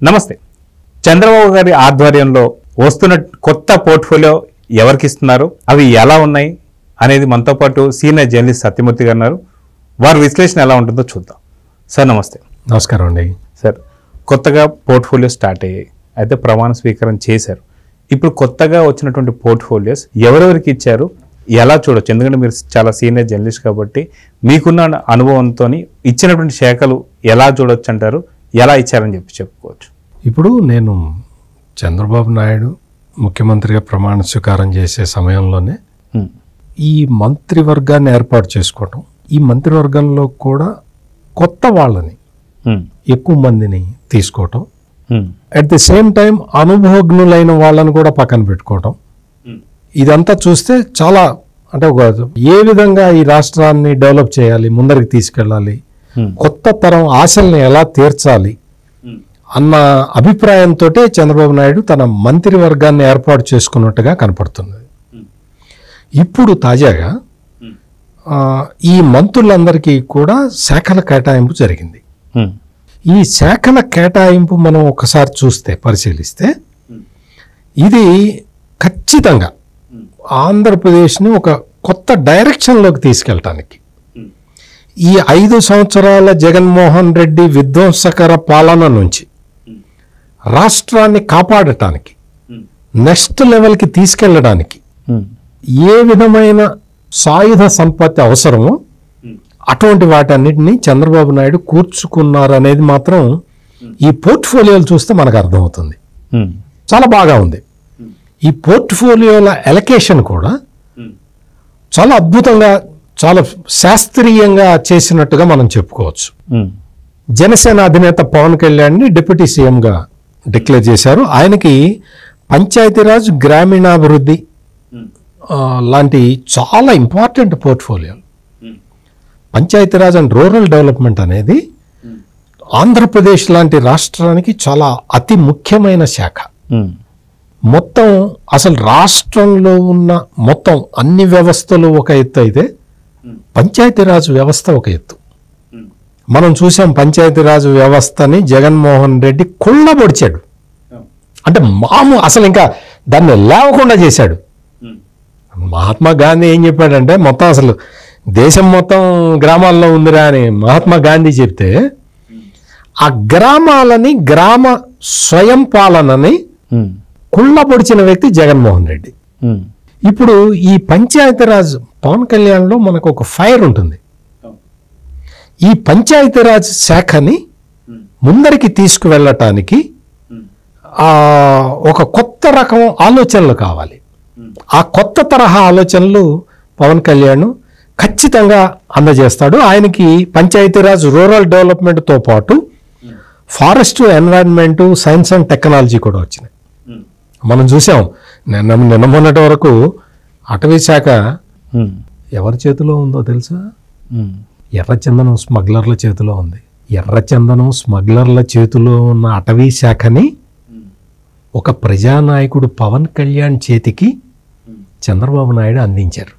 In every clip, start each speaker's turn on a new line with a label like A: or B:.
A: నమస్తే. చంద్రబాబు గారి ఆధ్వర్యంలో వస్తున్న కొత్త పోర్ట్ఫోలియో ఎవరికి ఇస్తున్నారు, అవి ఎలా ఉన్నాయి అనేది మనతో పాటు సీనియర్ జర్నలిస్ట్ సత్యమూర్తి గారు ఉన్నారు. వారి విశ్లేషణ ఎలా ఉంటుందో చూద్దాం. సార్ నమస్తే.
B: నమస్కారం అండి.
A: సార్, కొత్తగా పోర్ట్ఫోలియో స్టార్ట్ అయ్యాయి, అయితే ప్రమాణ స్వీకారం చేశారు. ఇప్పుడు కొత్తగా వచ్చినటువంటి పోర్ట్ఫోలియోస్ ఎవరెవరికి ఇచ్చారు, ఎలా చూడొచ్చు? ఎందుకంటే మీరు చాలా సీనియర్ జర్నలిస్ట్ కాబట్టి మీకున్న అనుభవంతో ఇచ్చినటువంటి శాఖలు ఎలా చూడొచ్చు అంటారు, ఎలా ఇచ్చారని చెప్పుకోవచ్చు?
B: ఇప్పుడు నేను చంద్రబాబు నాయుడు ముఖ్యమంత్రిగా ప్రమాణ స్వీకారం చేసే సమయంలోనే ఈ మంత్రివర్గాన్ని ఏర్పాటు చేసుకోవటం, ఈ మంత్రివర్గంలో కూడా కొత్త వాళ్ళని ఎక్కువ మందిని తీసుకోవటం, అట్ ది సేమ్ టైం అనుభవజ్ఞులైన వాళ్ళని కూడా పక్కన పెట్టుకోవటం, ఇదంతా చూస్తే చాలా అంటే ఒక ఏ విధంగా ఈ రాష్ట్రాన్ని డెవలప్ చేయాలి, ముందరికి తీసుకెళ్ళాలి, కొత్త తరం ఆశల్ని ఎలా తీర్చాలి అన్న అభిప్రాయంతో చంద్రబాబు నాయుడు తన మంత్రివర్గాన్ని ఏర్పాటు చేసుకున్నట్టుగా కనపడుతున్నది. ఇప్పుడు తాజాగా ఈ మంత్రులందరికీ కూడా శాఖల కేటాయింపు జరిగింది. ఈ శాఖల కేటాయింపు మనం ఒకసారి చూస్తే, పరిశీలిస్తే, ఇది ఖచ్చితంగా ఆంధ్రప్రదేశ్ని ఒక కొత్త డైరెక్షన్లోకి తీసుకెళ్ళటానికి, ఈ 5 సంవత్సరాల జగన్మోహన్ రెడ్డి విధ్వంసకర పాలన నుంచి రాష్ట్రాన్ని కాపాడటానికి, నెక్స్ట్ లెవెల్కి తీసుకెళ్ళడానికి ఏ విధమైన సాయుధ సంపత్తి అవసరమో అటువంటి వాటన్నిటిని చంద్రబాబు నాయుడు కూర్చుకున్నారనేది మాత్రం ఈ పోర్ట్ఫోలియోలు చూస్తే మనకు అర్థమవుతుంది. చాలా బాగా ఉంది. ఈ పోర్ట్ఫోలియోల ఎలకేషన్ కూడా చాలా అద్భుతంగా, చాలా శాస్త్రీయంగా చేసినట్టుగా మనం చెప్పుకోవచ్చు. జనసేన అధినేత పవన్ కళ్యాణ్ని డిప్యూటీ సీఎంగా డిక్లేర్ చేశారు. ఆయనకి పంచాయతీరాజ్, గ్రామీణాభివృద్ధి లాంటి చాలా ఇంపార్టెంట్ పోర్ట్ఫోలియోలు. పంచాయతీరాజ్ అండ్ రూరల్ డెవలప్మెంట్ అనేది ఆంధ్రప్రదేశ్ లాంటి రాష్ట్రానికి చాలా అతి ముఖ్యమైన శాఖ. మొత్తం అసలు రాష్ట్రంలో ఉన్న మొత్తం అన్ని వ్యవస్థలు ఒక ఎత్తు అయితే పంచాయతీరాజ్ వ్యవస్థ ఒక ఎత్తు. మనం చూసాం పంచాయతీరాజ్ వ్యవస్థని జగన్మోహన్ రెడ్డి కుళ్ళబొడిచాడు. అంటే అసలు ఇంకా దాన్ని లేవకుండా చేశాడు. మహాత్మా గాంధీ ఏం చెప్పాడంటే, మొత్తం అసలు దేశం మొత్తం గ్రామాల్లో ఉందిరా అని మహాత్మా గాంధీ చెప్తే, ఆ గ్రామాలని, గ్రామ స్వయం పాలనని కుళ్ళబొడిచిన వ్యక్తి జగన్మోహన్ రెడ్డి. ఇప్పుడు ఈ పంచాయతీరాజ్ పవన్ కళ్యాణ్లో మనకు ఒక ఫైర్ ఉంటుంది. ఈ పంచాయతీరాజ్ శాఖని ముందరికి తీసుకువెళ్ళటానికి ఒక కొత్త రకం ఆలోచనలు కావాలి. ఆ కొత్త తరహా ఆలోచనలు పవన్ కళ్యాణ్ ఖచ్చితంగా అందజేస్తాడు. ఆయనకి పంచాయతీరాజ్, రూరల్ డెవలప్మెంట్తో పాటు forest, environment, science and technology కూడా వచ్చినాయి. మనం చూసాం నిన్న మొన్నటి వరకు అటవీ శాఖ ఎవరి చేతిలో ఉందో తెలుసా? ఎర్రచందనం స్మగ్లర్ల చేతిలో ఉంది. ఎర్రచందనం స్మగ్లర్ల చేతిలో ఉన్న అటవీ శాఖని ఒక ప్రజానాయకుడు పవన్ కళ్యాణ్ చేతికి చంద్రబాబు నాయుడు అందించారు.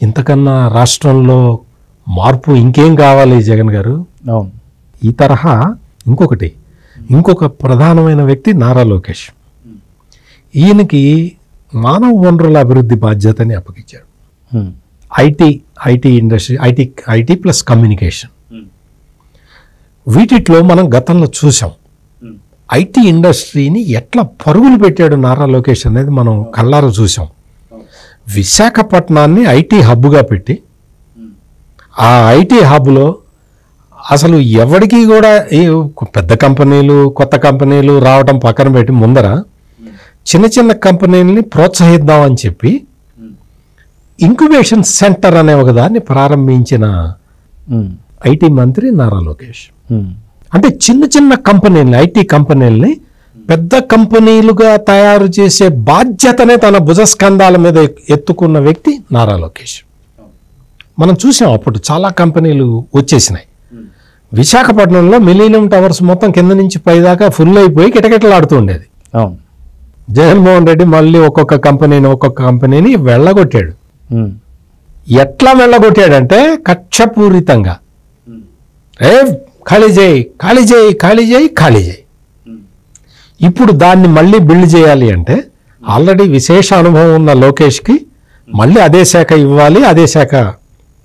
B: ఇంతకన్నా రాష్ట్రంలో మార్పు ఇంకేం కావాలి జగన్ గారు? ఈ తరహా ఇంకొక ప్రధానమైన వ్యక్తి నారా లోకేష్. ఈయనకి మానవ వనరుల అభివృద్ధి బాధ్యతని అప్పగించాడు. IT industry, IT plus communication, వీటిలో మనం గతంలో చూసాం. ఐటీ ఇండస్ట్రీని ఎట్లా పరుగులు పెట్టాడు నారా లోకేష్ అనేది మనం కళ్ళారా చూసాం. విశాఖపట్నాన్ని ఐటీ హబ్గా పెట్టి, ఆ ఐటీ హబ్లో అసలు ఎవరికి కూడా పెద్ద కంపెనీలు, కొత్త కంపెనీలు రావడం పక్కన పెట్టి, ముందర చిన్న చిన్న కంపెనీలని ప్రోత్సహిద్దామని చెప్పి ఇంక్యుబేషన్ సెంటర్ అనే ఒక దాన్ని ప్రారంభించిన ఐటీ మంత్రి నారా లోకేష్. అంటే చిన్న చిన్న కంపెనీలని, ఐటీ కంపెనీలని పెద్ద కంపెనీలుగా తయారు చేసే బాధ్యతనే తన భుజస్కంధాల మీద ఎత్తుకున్న వ్యక్తి నారా లోకేష్. మనం చూసాం, అప్పుడు చాలా కంపెనీలు వచ్చేసినాయి. విశాఖపట్నంలో మిలీనియం టవర్స్ మొత్తం కింద నుంచి పైదాకా ఫుల్ అయిపోయి కిటకిటలాడుతూ ఉండేది. జగన్మోహన్ రెడ్డి మళ్ళీ ఒక్కొక్క కంపెనీని వెళ్ళగొట్టాడు. ఎట్లా వెళ్ళగొట్టాడంటే కక్షపూరితంగా, ఖాళీ చేయి, ఖాళీ చేయి, ఖాళీ చేయి, ఖాళీ చేయి. ఇప్పుడు దాన్ని మళ్ళీ బిల్డ్ చేయాలి అంటే ఆల్రెడీ విశేష అనుభవం ఉన్న లోకేష్కి మళ్ళీ అదే శాఖ ఇవ్వాలి, అదే శాఖ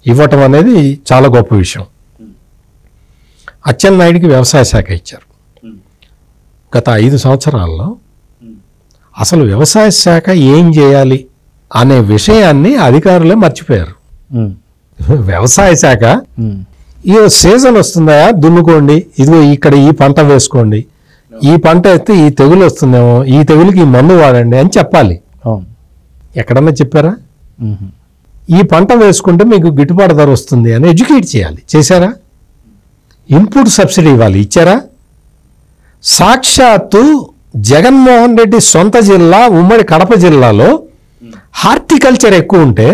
B: ఇవ్వటం అనేది చాలా గొప్ప విషయం. అచ్చెన్నాయుడికి వ్యవసాయ శాఖ ఇచ్చారు. గత 5 సంవత్సరాల్లో అసలు వ్యవసాయ శాఖ ఏం చేయాలి అనే విషయాన్ని అధికారులే మర్చిపోయారు. వ్యవసాయ శాఖ ఈ సీజన్ వస్తుందా, దున్నుకోండి, ఇదిగో ఇక్కడ ఈ పంట వేసుకోండి, ఈ పంట అయితే ఈ తెగులు వస్తుందేమో, ఈ తెగులుకి ఈ మందు వాడండి అని చెప్పాలి. ఎక్కడన్నా చెప్పారా? ఈ పంట వేసుకుంటే మీకు గిట్టుబాటు ధర వస్తుంది అని ఎడ్యుకేట్ చేయాలి. చేశారా? ఇన్పుట్ సబ్సిడీ ఇవ్వాలి. ఇచ్చారా? సాక్షాత్తు జగన్మోహన్ రెడ్డి సొంత జిల్లా ఉమ్మడి కడప జిల్లాలో హార్టికల్చర్ ఎక్కువ ఉంటే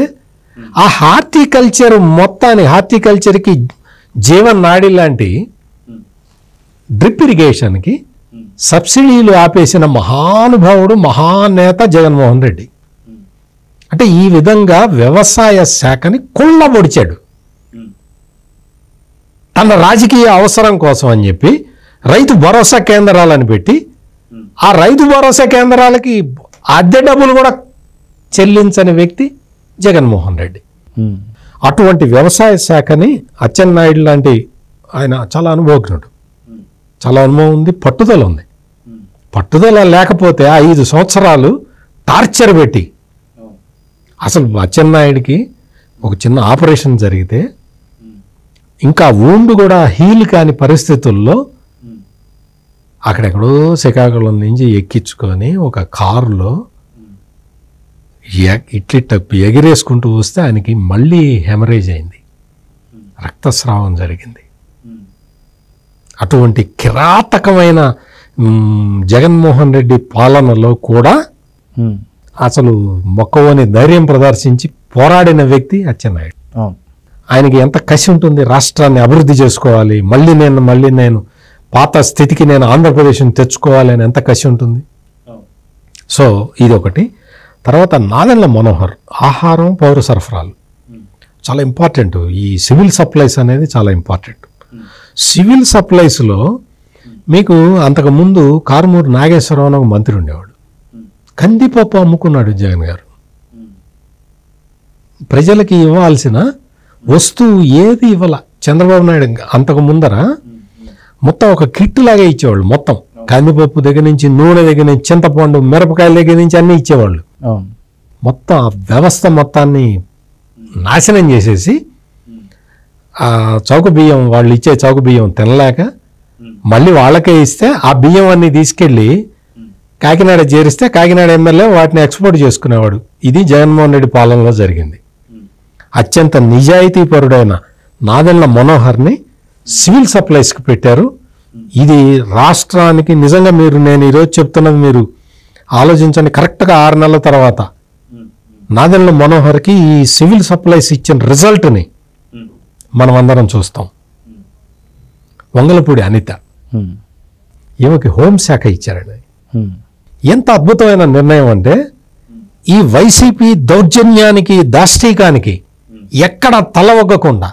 B: ఆ హార్టికల్చర్ మొత్తాన్ని, హార్టికల్చర్కి జీవనాడి లాంటి డ్రిప్ ఇరిగేషన్కి సబ్సిడీలు ఆపేసిన మహానుభావుడు, మహానేత జగన్మోహన్ రెడ్డి. అంటే ఈ విధంగా వ్యవసాయ శాఖని కొల్లబొడిచాడు. తన రాజకీయ అవసరం కోసం అని చెప్పి రైతు భరోసా కేంద్రాలను పెట్టి ఆ రైతు భరోసా కేంద్రాలకి అద్దె డబ్బులు కూడా చెల్లించని వ్యక్తి జగన్మోహన్ రెడ్డి. అటువంటి వ్యవసాయ శాఖని అచ్చెన్నాయుడు లాంటి ఆయన చాలా అనుభవజ్ఞుడు, చాలా అనుభవం ఉంది, పట్టుదల ఉంది. పట్టుదల లేకపోతే 5 సంవత్సరాలు టార్చర్ పెట్టి, అసలు అచ్చెన్నాయుడికి ఒక చిన్న ఆపరేషన్ జరిగితే ఇంకా ఊండు కూడా హీల్ కాని పరిస్థితుల్లో అక్కడెక్కడో శ్రీకాకుళం నుంచి ఎక్కించుకొని ఒక కారులో ఇట్లిట్ట ఎగిరేసుకుంటూ వస్తే ఆయనకి మళ్ళీ హెమరేజ్ అయింది, రక్తస్రావం జరిగింది. అటువంటి కిరాతకమైన జగన్మోహన్ రెడ్డి పాలనలో కూడా అసలు మొక్కవని ధైర్యం ప్రదర్శించి పోరాడిన వ్యక్తి అచ్చెన్నాయుడు. ఆయనకి ఎంత కసి ఉంటుంది, రాష్ట్రాన్ని అభివృద్ధి చేసుకోవాలి, మళ్ళీ నేను పాత స్థితికి నేను ఆంధ్రప్రదేశ్ని తెచ్చుకోవాలి అని ఎంత కసి ఉంటుంది. సో ఇది ఒకటి. తర్వాత నాదెండ్ల మనోహర్ ఆహారం పౌర సరఫరాలు చాలా ఇంపార్టెంట్. ఈ సివిల్ సప్లైస్ అనేది చాలా ఇంపార్టెంట్. సివిల్ సప్లైస్లో మీకు అంతకుముందు కారుమూరి నాగేశ్వరరావు అని ఒక మంత్రి ఉండేవాడు. కందిపప్పు అమ్ముకున్నాడు జగన్ గారు. ప్రజలకి ఇవ్వాల్సిన వస్తువు ఏది ఇవ్వాల చంద్రబాబు నాయుడు. అంతకు ముందర మొత్తం ఒక కిట్ లాగా ఇచ్చేవాళ్ళు. మొత్తం కందిపప్పు దగ్గర నుంచి, నూనె దగ్గర నుంచి, చింతపండు, మిరపకాయల దగ్గర నుంచి అన్నీ ఇచ్చేవాళ్ళు. మొత్తం ఆ వ్యవస్థ మొత్తాన్ని నాశనం చేసేసి ఆ చౌక బియ్యం, వాళ్ళు ఇచ్చే చౌక బియ్యం తినలేక మళ్ళీ వాళ్ళకే ఇస్తే ఆ బియ్యం అన్ని తీసుకెళ్ళి కాకినాడ చేరిస్తే కాకినాడ ఎమ్మెల్యే వాటిని ఎక్స్పోర్ట్ చేసుకునేవాడు. ఇది జగన్మోహన్ రెడ్డి పాలనలో జరిగింది. అత్యంత నిజాయితీపరుడైన నాదెండ్ల మనోహర్ని సివిల్ సప్లైస్కి పెట్టారు. ఇది రాష్ట్రానికి నిజంగా నేను ఈరోజు చెప్తున్నది మీరు ఆలోచించండి. కరెక్ట్గా 6 నెలల తర్వాత నాదెండ్ల మనోహర్కి ఈ సివిల్ సప్లైస్ ఇచ్చిన రిజల్ట్ని మనం అందరం చూస్తాం. వంగలపూడి అనిత ఈమెకి హోంశాఖ ఇచ్చారండి. ఎంత అద్భుతమైన నిర్ణయం అంటే ఈ వైసీపీ దౌర్జన్యానికి, దాష్టీకానికి ఎక్కడ తలవగ్గకుండా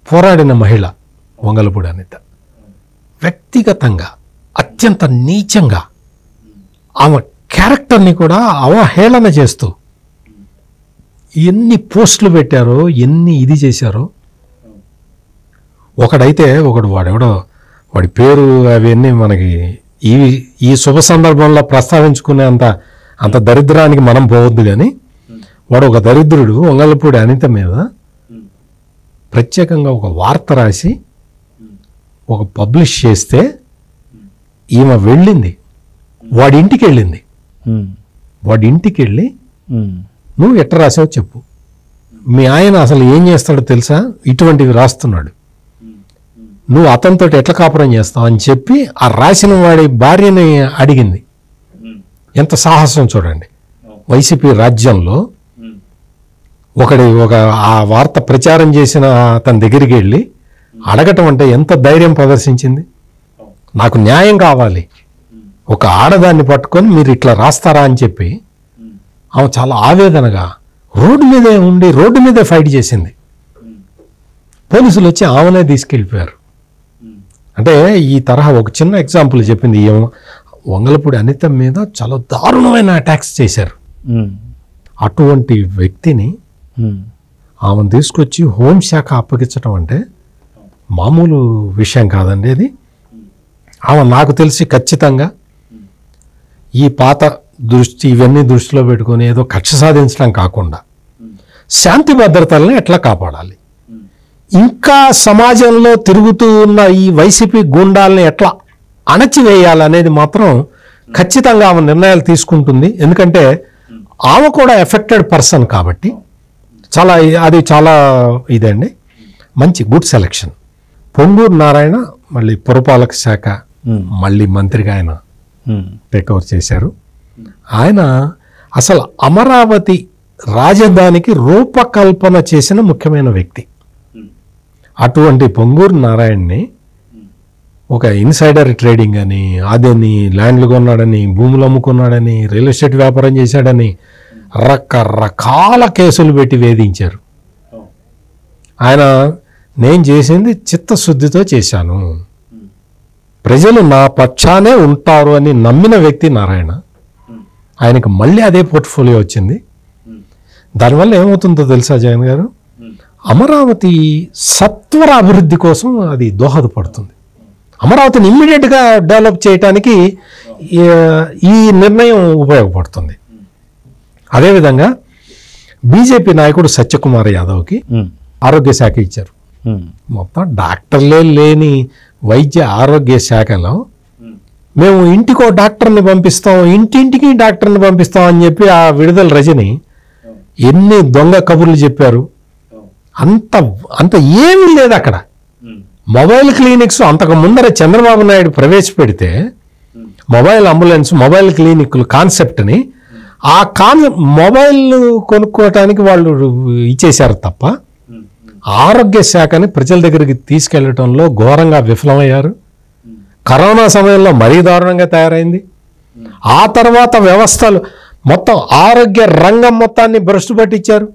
B: పోరాడిన మహిళ వంగలపూడి అనిత. వ్యక్తిగతంగా అత్యంత నీచంగా ఆమె క్యారెక్టర్ని కూడా అవహేళన చేస్తూ ఎన్ని పోస్టులు పెట్టారో, ఎన్ని ఇది చేశారో. వాడి పేరు అవన్నీ మనకి ఈ శుభ సందర్భంలో ప్రస్తావించుకునే అంత దరిద్రానికి మనం పోవద్దు. కానీ వాడు ఒక దరిద్రుడు వంగలపూడి అనిత మీద ప్రత్యేకంగా ఒక వార్త రాసి ఒక పబ్లిష్ చేస్తే ఈమె వెళ్ళింది, వాడి ఇంటికి వెళ్ళింది. వాడి ఇంటికి వెళ్ళి నువ్వు ఎట్ట రాసావు చెప్పు, మీ ఆయన అసలు ఏం చేస్తాడో తెలుసా, ఇటువంటివి రాస్తున్నాడు, నువ్వు అతనితో ఎట్లా కాపురం చేస్తావు అని చెప్పి ఆ రాసిన వాడి భార్యని అడిగింది. ఎంత సాహసం చూడండి. వైసీపీ రాజ్యంలో ఆ వార్త ప్రచారం చేసిన అతని దగ్గరికి వెళ్ళి అడగటం అంటే ఎంత ధైర్యం ప్రదర్శించింది. నాకు న్యాయం కావాలి, ఒక ఆడదాన్ని పట్టుకొని మీరు ఇట్లా రాస్తారా అని చెప్పి ఆమె చాలా ఆవేదనగా రోడ్డు మీదే ఫైట్ చేసింది. పోలీసులు వచ్చి ఆమెనే తీసుకెళ్ళిపోయారు. అంటే ఈ తరహా ఒక చిన్న ఎగ్జాంపుల్ చెప్పింది. వంగలపూడి అనిత మీద చాలా దారుణమైన అటాక్స్ చేశారు. అటువంటి వ్యక్తిని ఆమెను తీసుకొచ్చి హోంశాఖ అప్పగించడం అంటే మామూలు విషయం కాదండి. అది ఆమె నాకు తెలిసి ఖచ్చితంగా ఈ పాత ఇవన్నీ దృష్టిలో పెట్టుకొని ఏదో కక్ష సాధించడం కాకుండా శాంతి భద్రతలను ఎట్లా కాపాడాలి, ఇంకా సమాజంలో తిరుగుతూ ఉన్న ఈ వైసీపీ గూండాలని ఎట్లా అణచివేయాలనేది మాత్రం ఖచ్చితంగా ఆమె నిర్ణయాలు తీసుకుంటుంది. ఎందుకంటే ఆమె కూడా ఎఫెక్టెడ్ పర్సన్ కాబట్టి అది చాలా ఇదండి. మంచి గుడ్ సెలెక్షన్. పొంగూరు నారాయణ మళ్ళీ పురపాలక శాఖ మళ్ళీ మంత్రిగా ఆయన టేక్ ఓవర్ చేశారు. ఆయన అసలు అమరావతి రాజధానికి రూపకల్పన చేసిన ముఖ్యమైన వ్యక్తి. అటువంటి పొంగూరు నారాయణని ఒక ఇన్సైడర్ ట్రేడింగ్ అని, అదని ల్యాండ్లు కొన్నాడని, భూములు అమ్ముకున్నాడని, రియల్ ఎస్టేట్ వ్యాపారం చేశాడని రకరకాల కేసులు పెట్టి వేధించారు. ఆయన నేను చేసింది చిత్తశుద్ధితో చేశాను, ప్రజలు నా పక్షానే ఉంటారు అని నమ్మిన వ్యక్తి నారాయణ. ఆయనకు మళ్ళీ అదే పోర్ట్ఫోలియో వచ్చింది. దానివల్ల ఏమవుతుందో తెలుసా జగన్ గారు, అమరావతి సత్వర అభివృద్ధి కోసం అది దోహదపడుతుంది. అమరావతిని ఇమ్మీడియట్గా డెవలప్ చేయడానికి ఈ నిర్ణయం ఉపయోగపడుతుంది. అదేవిధంగా బీజేపీ నాయకుడు సత్యకుమార్ యాదవ్కి ఆరోగ్య శాఖ ఇచ్చారు. మొత్తం డాక్టర్లే లేని వైద్య ఆరోగ్య శాఖలో మేము ఇంటికో డాక్టర్ని పంపిస్తాం, ఇంటింటికి డాక్టర్ని పంపిస్తాం అని చెప్పి ఆ విడుదల రజని ఎన్ని దొంగ కబుర్లు చెప్పారు. అంత ఏమీ లేదు అక్కడ. మొబైల్ క్లినిక్స్ అంతకు ముందర చంద్రబాబు నాయుడు ప్రవేశపెడితే మొబైల్ అంబులెన్స్, మొబైల్ క్లినిక్లు కాన్సెప్ట్ని మొబైల్ కొనుక్కోవటానికి వాళ్ళు ఇచ్చేశారు తప్ప ఆరోగ్య శాఖని ప్రజల దగ్గరికి తీసుకెళ్లటంలో ఘోరంగా విఫలమయ్యారు. కరోనా సమయంలో మరీ దారుణంగా తయారైంది. ఆ తర్వాత వ్యవస్థలు మొత్తం ఆరోగ్య రంగం మొత్తాన్ని భ్రష్టు పట్టించారు.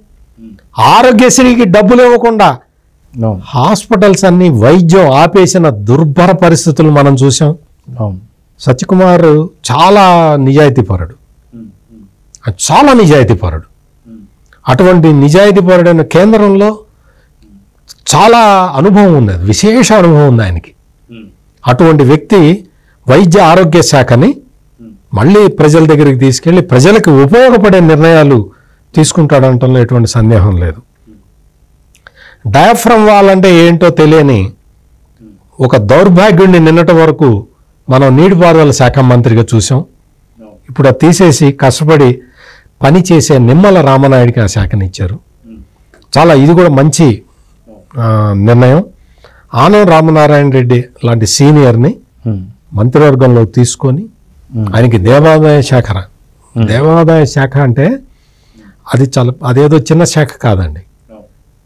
B: ఆరోగ్యశ్రీకి డబ్బులు ఇవ్వకుండా హాస్పిటల్స్ అన్ని వైద్యం ఆపేసిన దుర్భర పరిస్థితులు మనం చూసాం. సత్యకుమార్ చాలా నిజాయితీపరుడు, చాలా నిజాయితీపరుడు. అటువంటి నిజాయితీపరుడైన కేంద్రంలో చాలా అనుభవం ఉంది, విశేష అనుభవం ఉంది ఆయనకి. అటువంటి వ్యక్తి వైద్య ఆరోగ్య శాఖని మళ్ళీ ప్రజల దగ్గరికి తీసుకెళ్ళి ప్రజలకు ఉపయోగపడే నిర్ణయాలు తీసుకుంటాడంటంలో ఎటువంటి సందేహం లేదు. డయాఫ్రమ్ వాల్ అంటే ఏంటో తెలియని ఒక దౌర్భాగ్యుడిని నిన్నటి వరకు మనం నీటిపారుదల శాఖ మంత్రిగా చూసాం. ఇప్పుడు అది తీసేసి కష్టపడి పనిచేసే నిమ్మల రామనాయుడికి ఆ శాఖని ఇచ్చారు. చాలా ఇది కూడా మంచి నిర్ణయం. ఆనం రామనారాయణ రెడ్డి లాంటి సీనియర్ని మంత్రివర్గంలో తీసుకొని ఆయనకి దేవాదాయ శాఖ అంటే అది చాలా అదేదో చిన్న శాఖ కాదండి.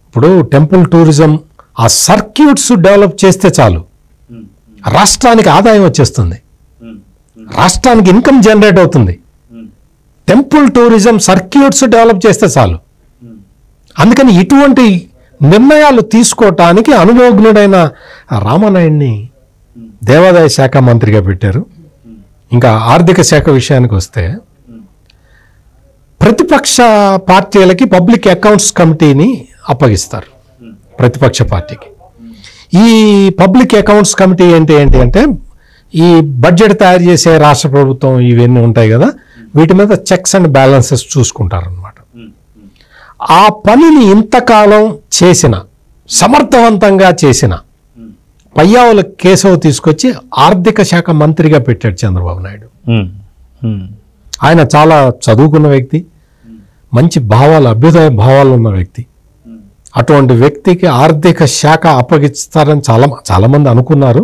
B: ఇప్పుడు టెంపుల్ టూరిజం ఆ సర్క్యూట్స్ డెవలప్ చేస్తే చాలు రాష్ట్రానికి ఆదాయం వచ్చేస్తుంది, రాష్ట్రానికి ఇన్కమ్ జనరేట్ అవుతుంది. టెంపుల్ టూరిజం సర్క్యూట్స్ డెవలప్ చేస్తే చాలు. అందుకని ఇటువంటి నిర్ణయాలు తీసుకోవటానికి అనుభవజ్ఞుడైన రామనాయుడిని దేవాదాయ శాఖ మంత్రిగా పెట్టారు. ఇంకా ఆర్థిక శాఖ విషయానికి వస్తే ప్రతిపక్ష పార్టీలకి పబ్లిక్ అకౌంట్స్ కమిటీని అప్పగిస్తారు. ప్రతిపక్ష పార్టీకి ఈ పబ్లిక్ అకౌంట్స్ కమిటీ ఏంటి అంటే ఈ బడ్జెట్ తయారు చేసే రాష్ట్ర ప్రభుత్వం ఇవన్నీ ఉంటాయి కదా, వీటి మీద చెక్స్ అండ్ బ్యాలెన్సెస్ చూసుకుంటారనమాట. ఆ పనిని ఇంతకాలం చేసిన సమర్థవంతంగా చేసిన పయ్యావుల కేశవ్ తీసుకొచ్చి ఆర్థిక శాఖ మంత్రిగా పెట్టాడు చంద్రబాబు నాయుడు. ఆయన చాలా చదువుకున్న వ్యక్తి, మంచి భావాలు, అభ్యుదయ భావాలు ఉన్న వ్యక్తి. అటువంటి వ్యక్తికి ఆర్థిక శాఖ అప్పగిస్తారని చాలామంది అనుకున్నారు.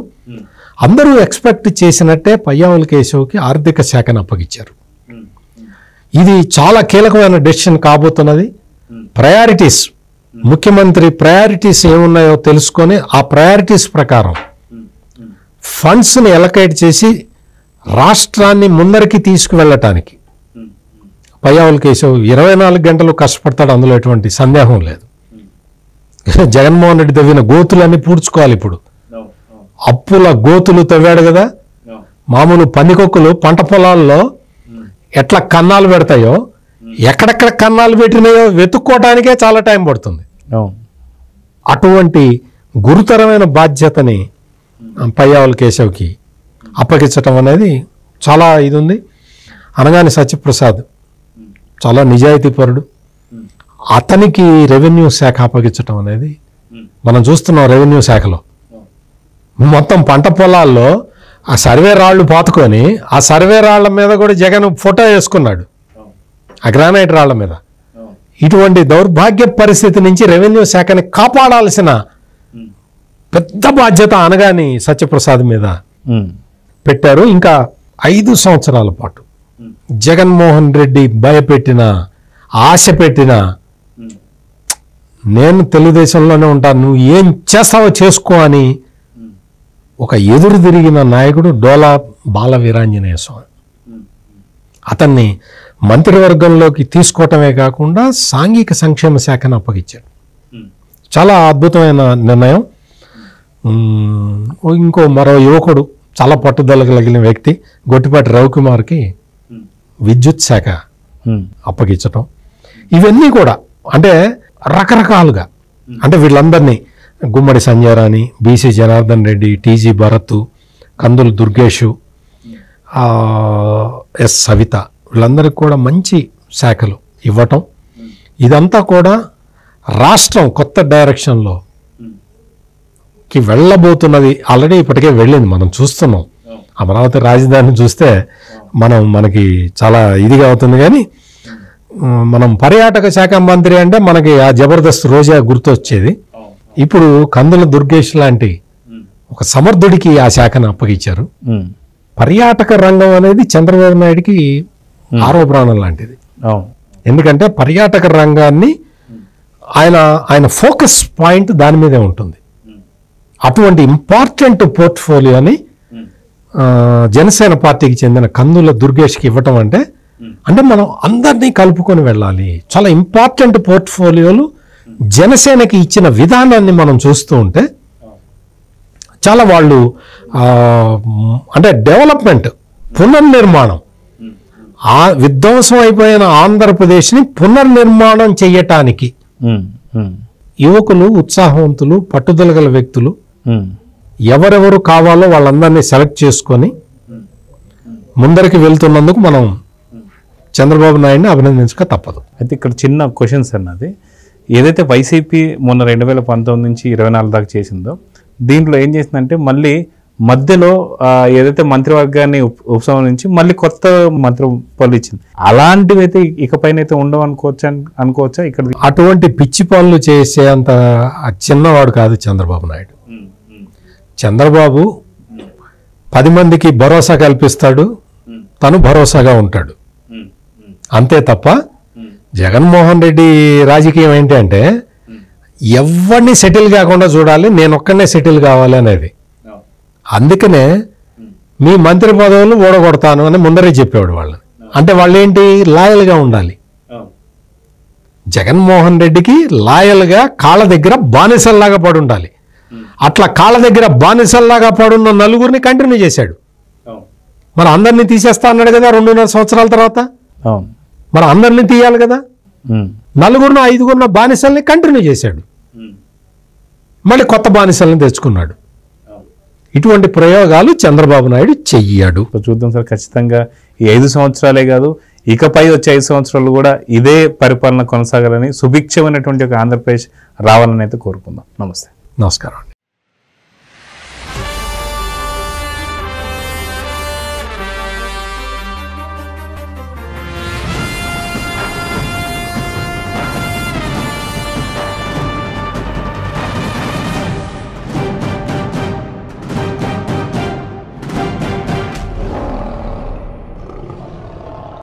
B: అందరూ ఎక్స్పెక్ట్ చేసినట్టే పయ్యావుల కేశవ్కి ఆర్థిక శాఖను అప్పగించారు. ఇది చాలా కీలకమైన డెసిషన్ కాబోతున్నది. ప్రయారిటీస్, ముఖ్యమంత్రి ప్రయారిటీస్ ఏమున్నాయో తెలుసుకొని ఆ ప్రయారిటీస్ ప్రకారం ఫండ్స్ని ఎలకేట్ చేసి రాష్ట్రాన్ని ముందరికి తీసుకువెళ్ళటానికి పయ్యావుల కేశవ్ 24 గంటలు కష్టపడతాడు, అందులో ఎటువంటి సందేహం లేదు. జగన్మోహన్ రెడ్డి తవ్విన గోతులన్నీ పూడ్చుకోవాలి. ఇప్పుడు అప్పుల గోతులు తవ్వాడు కదా, మామూలు పందికొక్కులు పంట పొలాల్లో ఎట్లా కన్నాలు పెడతాయో ఎక్కడెక్కడ కన్నాలు పెట్టినాయో వెతుక్కోవటానికే చాలా టైం పడుతుంది. అటువంటి గురుతరమైన బాధ్యతని పయ్యావుల కేశవ్కి అప్పగించటం అనేది చాలా ఇది ఉంది. అనగాని సత్యప్రసాద్ చాలా నిజాయితీపరుడు, అతనికి రెవెన్యూ శాఖ అప్పగించటం అనేది మనం చూస్తున్నాం. రెవెన్యూ శాఖలో మొత్తం పంట పొలాల్లో ఆ సర్వే రాళ్ళు పాతుకొని ఆ సర్వే రాళ్ల మీద కూడా జగన్ ఫోటో వేసుకున్నాడు, ఆ గ్రానైట్ రాళ్ల మీద. ఇటువంటి దౌర్భాగ్య పరిస్థితి నుంచి రెవెన్యూ శాఖని కాపాడాల్సిన పెద్ద బాధ్యత అనగాని సత్యప్రసాద్ మీద పెట్టారు. ఇంకా 5 సంవత్సరాల పాటు జగన్మోహన్ రెడ్డి భయపెట్టిన, ఆశ పెట్టిన, నేను తెలుగుదేశంలోనే ఉంటాను, నువ్వు ఏం చేస్తావో చేసుకో అని ఒక ఎదురు తిరిగిన నాయకుడు డోలా బాల వీరాంజనేయ స్వామి. అతన్ని మంత్రివర్గంలోకి తీసుకోవటమే కాకుండా సాంఘిక సంక్షేమ శాఖను అప్పగించాడు. చాలా అద్భుతమైన నిర్ణయం. మరో యువకుడు చాలా పట్టుదల కలిగిన వ్యక్తి గొట్టిపాటి రవికుమార్కి విద్యుత్ శాఖ అప్పగించటం, ఇవన్నీ కూడా అంటే రకరకాలుగా, అంటే వీళ్ళందరినీ గుమ్మడి సంజయరాణి, బీసీ జనార్దన్ రెడ్డి, టీజీ భరత్, కందుల దుర్గేషు, ఎస్ సవిత, వీళ్ళందరికీ కూడా మంచి శాఖలు ఇవ్వటం, ఇదంతా కూడా రాష్ట్రం కొత్త డైరెక్షన్లోకి వెళ్ళబోతున్నది. ఆల్రెడీ ఇప్పటికే వెళ్ళింది, మనం చూస్తున్నాం. అమరావతి రాజధాని చూస్తే మనకి చాలా ఇదిగా అవుతుంది. కానీ మనం పర్యాటక శాఖ మంత్రి అంటే మనకి ఆ జబర్దస్త్ రోజా గుర్తొచ్చేది. ఇప్పుడు కందుల దుర్గేష్ లాంటి ఒక సమర్థుడికి ఆ శాఖను అప్పగించారు. పర్యాటక రంగం అనేది చంద్రబాబు నాయుడికి ఆరో ప్రాణం లాంటిది. ఎందుకంటే పర్యాటక రంగాన్ని ఆయన ఫోకస్ పాయింట్ దాని మీదే ఉంటుంది. అటువంటి ఇంపార్టెంట్ పోర్ట్ఫోలియోని జనసేన పార్టీకి చెందిన కందుల దుర్గేష్కి ఇవ్వటం అంటే మనం అందరినీ కలుపుకొని వెళ్ళాలి. చాలా ఇంపార్టెంట్ పోర్ట్ఫోలియోలు జనసేనకి ఇచ్చిన విధానాన్ని మనం చూస్తూ ఉంటే చాలా వాళ్ళు అంటే డెవలప్మెంట్, పునర్నిర్మాణం, విధ్వంసం అయిపోయిన ఆంధ్రప్రదేశ్ని పునర్నిర్మాణం చేయటానికి యువకులు, ఉత్సాహవంతులు, పట్టుదల గల వ్యక్తులు ఎవరెవరు కావాలో వాళ్ళందరినీ సెలెక్ట్ చేసుకొని ముందరికి వెళ్తున్నందుకు మనం చంద్రబాబు నాయుడిని అభినందించక తప్పదు.
A: అయితే ఇక్కడ చిన్న క్వశ్చన్స్ అన్నది, ఏదైతే వైసీపీ మొన్న 2019 నుంచి 24 దాకా చేసిందో దీంట్లో ఏం చేసిందంటే మళ్ళీ మధ్యలో ఏదైతే మంత్రివర్గాన్ని ఉపసంహరించి మళ్ళీ కొత్త మంత్రి పనులు ఇచ్చింది. అలాంటివి అయితే ఇకపైన అయితే ఉండవు అనుకోవచ్చా? ఇక్కడ
B: అటువంటి పిచ్చి పనులు చేసే అంత చిన్నవాడు కాదు చంద్రబాబు నాయుడు. చంద్రబాబు 10 మందికి భరోసా కల్పిస్తాడు, తను భరోసాగా ఉంటాడు, అంతే తప్ప జగన్మోహన్ రెడ్డి రాజకీయం ఏంటి అంటే ఎవరిని సెటిల్ కాకుండా చూడాలి, నేను ఒక్కనే సెటిల్ కావాలి అనేది. అందుకనే మీ మంత్రి పదవులు ఓడగొడతాను అని ముందరే చెప్పేవాడు వాళ్ళని. అంటే వాళ్ళు ఏంటి, లాయల్గా ఉండాలి. జగన్మోహన్ రెడ్డికి లాయల్గా కాళ్ళ దగ్గర బానిసల్లాగా పడి ఉండాలి. అట్లా కాళ్ళ దగ్గర బానిసల్లాగా పడున్న నలుగురిని కంటిన్యూ చేశాడు. మరి అందరినీ తీసేస్తా అన్నాడు కదా 2.5 సంవత్సరాల తర్వాత. మరి అందరినీ తీయాలి కదా. 4 5 బానిసల్ని కంటిన్యూ చేశాడు, మళ్ళీ కొత్త బానిసల్ని తెచ్చుకున్నాడు. ఇటువంటి ప్రయోగాలు చంద్రబాబు నాయుడు చెయ్యాడు.
A: చూద్దాం సార్, ఖచ్చితంగా ఈ 5 సంవత్సరాలే కాదు ఇకపై వచ్చే 5 సంవత్సరాలు కూడా ఇదే పరిపాలన కొనసాగాలని, సుభిక్షమైనటువంటి ఒక ఆంధ్రప్రదేశ్ రావాలని అయితే కోరుకుందాం. నమస్తే.
B: నమస్కారం.